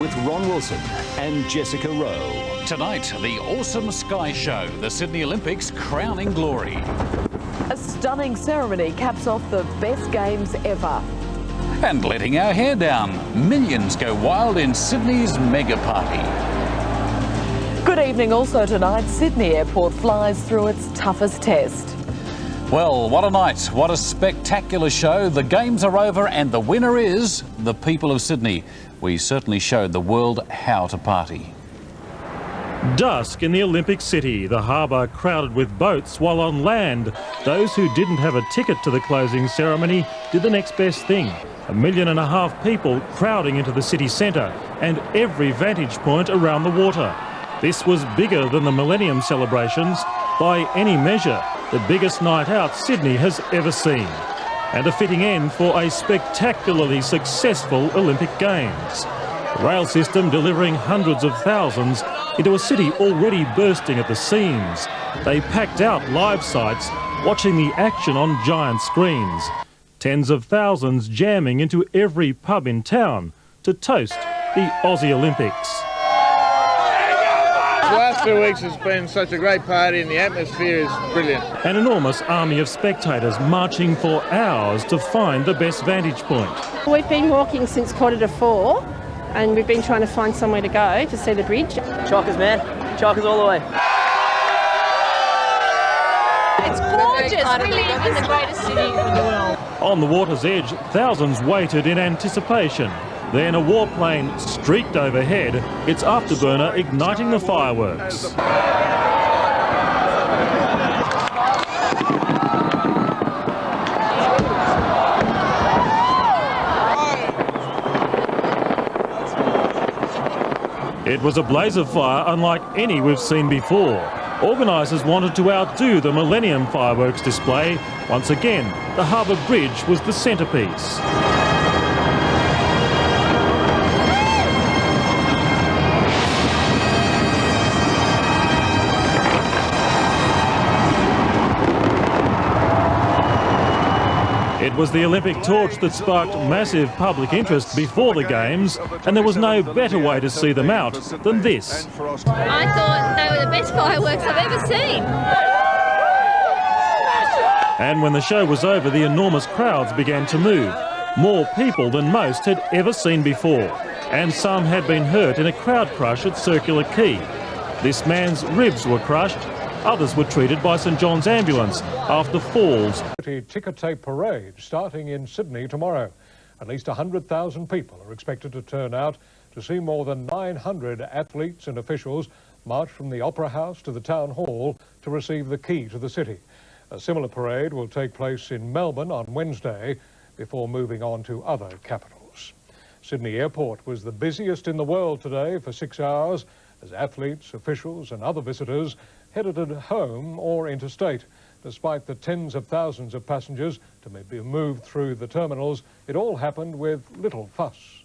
with Ron Wilson and Jessica Rowe. Tonight, the awesome Sky Show, the Sydney Olympics crowning glory. A stunning ceremony caps off the best games ever. And letting our hair down, millions go wild in Sydney's mega party. Good evening. Also tonight, Sydney Airport flies through its toughest test. Well, what a night, what a spectacular show. The games are over and the winner is the people of Sydney. We certainly showed the world how to party. Dusk in the Olympic City, the harbour crowded with boats, while on land, those who didn't have a ticket to the closing ceremony did the next best thing. 1.5 million people crowding into the city centre and every vantage point around the water. This was bigger than the Millennium celebrations. By any measure, the biggest night out Sydney has ever seen. And a fitting end for a spectacularly successful Olympic Games. The rail system delivering hundreds of thousands into a city already bursting at the seams. They packed out live sites, watching the action on giant screens. Tens of thousands jamming into every pub in town to toast the Aussie Olympics. The last 2 weeks has been such a great party and the atmosphere is brilliant. An enormous army of spectators marching for hours to find the best vantage point. We've been walking since 4:45 and we've been trying to find somewhere to go to see the bridge. Chalkers, man. Chalkers all the way. It's gorgeous. We live in the greatest city in the world. On the water's edge, thousands waited in anticipation. Then a warplane streaked overhead, its afterburner igniting the fireworks. It was a blaze of fire unlike any we've seen before. Organisers wanted to outdo the Millennium fireworks display. Once again, the Harbour Bridge was the centrepiece. It was the Olympic torch that sparked massive public interest before the Games, and there was no better way to see them out than this. I thought they were the best fireworks I've ever seen. And when the show was over, the enormous crowds began to move. More people than most had ever seen before. And some had been hurt in a crowd crush at Circular Quay. This man's ribs were crushed. Others were treated by St John's Ambulance after falls. Ticker tape parade starting in Sydney tomorrow. At least 100,000 people are expected to turn out to see more than 900 athletes and officials march from the Opera House to the Town Hall to receive the key to the city. A similar parade will take place in Melbourne on Wednesday before moving on to other capitals. Sydney Airport was the busiest in the world today for 6 hours as athletes, officials and other visitors headed home or interstate. Despite the tens of thousands of passengers to be moved through the terminals, it all happened with little fuss.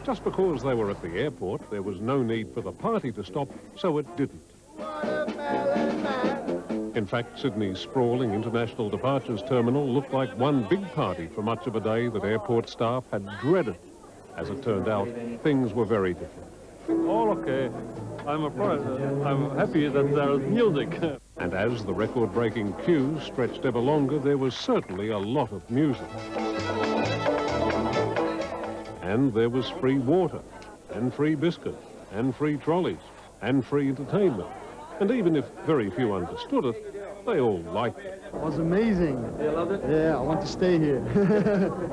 Just because they were at the airport, there was no need for the party to stop, so it didn't. In fact, Sydney's sprawling international departures terminal looked like one big party for much of a day that airport staff had dreaded. As it turned out, things were very different. All okay. I'm happy that there's music. And as the record-breaking queue stretched ever longer, there was certainly a lot of music. And there was free water, and free biscuits, and free trolleys, and free entertainment. And even if very few understood it, they all liked it. It was amazing. You loved it? Yeah, I want to stay here.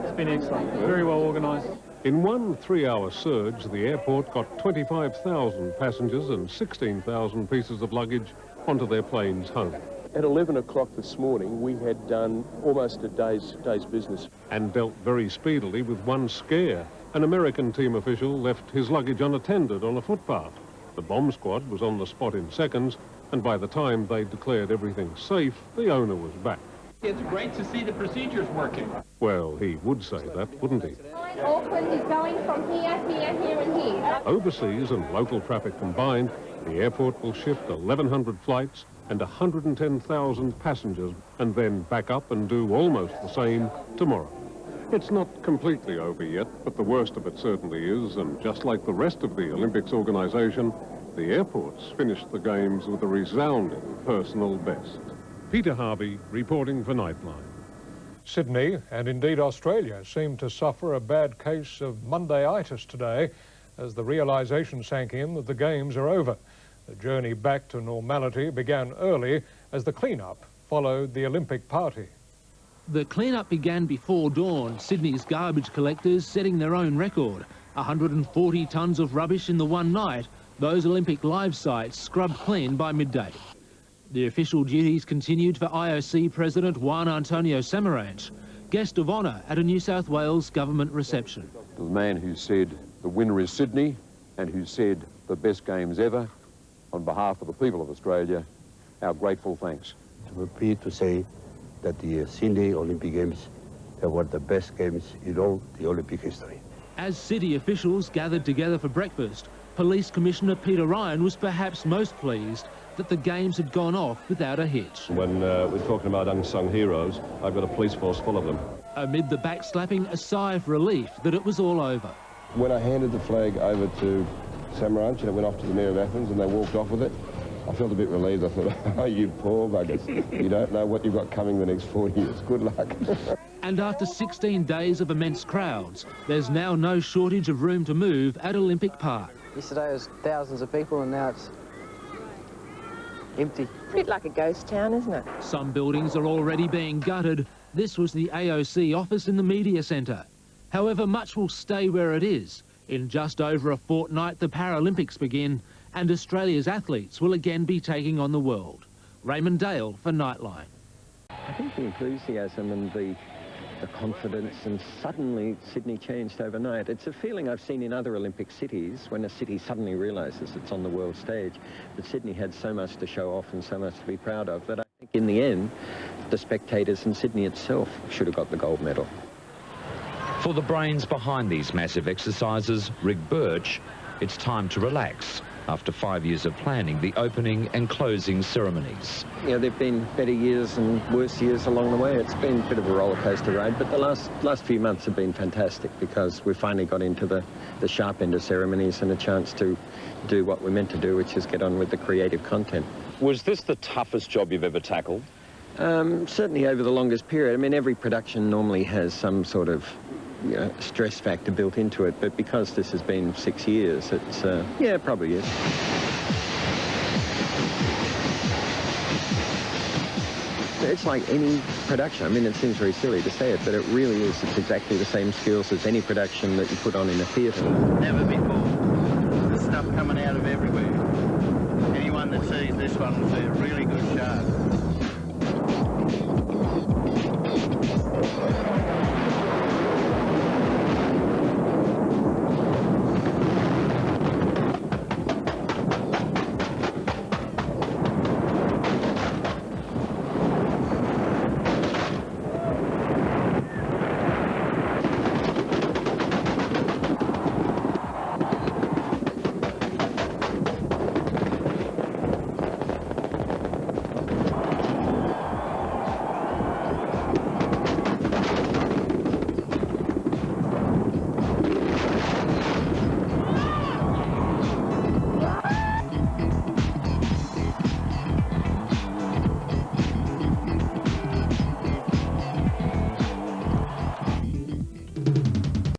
It's been excellent. Very well organised. In one 3-hour surge, the airport got 25,000 passengers and 16,000 pieces of luggage onto their planes home. At 11 o'clock this morning, we had done almost a day's business. And dealt very speedily with one scare. An American team official left his luggage unattended on a footpath. The bomb squad was on the spot in seconds, and by the time they declared everything safe, the owner was back. It's great to see the procedures working. Well, he would say that, wouldn't he? Auckland is going from here, here, here and here. Overseas and local traffic combined, the airport will shift 1,100 flights and 110,000 passengers and then back up and do almost the same tomorrow. It's not completely over yet, but the worst of it certainly is, and just like the rest of the Olympics organisation, the airports finished the Games with a resounding personal best. Peter Harvey reporting for Nightline. Sydney, and indeed Australia, seemed to suffer a bad case of Monday-itis today as the realisation sank in that the Games are over. The journey back to normality began early as the clean-up followed the Olympic party. The clean-up began before dawn, Sydney's garbage collectors setting their own record. 140 tonnes of rubbish in the one night, those Olympic live sites scrubbed clean by midday. The official duties continued for IOC President Juan Antonio Samaranch, guest of honour at a New South Wales government reception. The man who said the winner is Sydney and who said the best games ever, on behalf of the people of Australia, our grateful thanks. We're pleased to say that the Sydney Olympic Games were the best games in all the Olympic history. As city officials gathered together for breakfast, Police Commissioner Peter Ryan was perhaps most pleased that the Games had gone off without a hitch. When we're talking about unsung heroes, I've got a police force full of them. Amid the backslapping, a sigh of relief that it was all over. When I handed the flag over to Samaranch and it went off to the Mayor of Athens and they walked off with it, I felt a bit relieved. I thought, oh, you poor buggers. You don't know what you've got coming the next 4 years. Good luck. And after 16 days of immense crowds, there's now no shortage of room to move at Olympic Park. Yesterday was thousands of people and now it's empty. A bit like a ghost town, isn't it? Some buildings are already being gutted. This was the AOC office in the media centre. However, much will stay where it is. In just over a fortnight, the Paralympics begin, and Australia's athletes will again be taking on the world. Raymond Dale for Nightline. I think the enthusiasm and the confidence, and suddenly Sydney changed overnight. It's a feeling I've seen in other Olympic cities when a city suddenly realises it's on the world stage. But Sydney had so much to show off and so much to be proud of that I think in the end, the spectators and Sydney itself should have got the gold medal. For the brains behind these massive exercises, Ric Birch, it's time to relax after 5 years of planning the opening and closing ceremonies. Yeah, there have been better years and worse years along the way. It's been a bit of a roller coaster ride, but the last few months have been fantastic because we finally got into the sharp end of ceremonies and a chance to do what we're meant to do, which is get on with the creative content. Was this the toughest job you've ever tackled? Certainly over the longest period. I mean, every production normally has some sort of stress factor built into it, but because this has been 6 years, it's, yeah, it probably is. It's like any production. I mean, it seems very silly to say it, but it really is. It's exactly the same skills as any production that you put on in a theatre. Never before. There's stuff coming out of everywhere. Anyone that sees this one will see a really good show.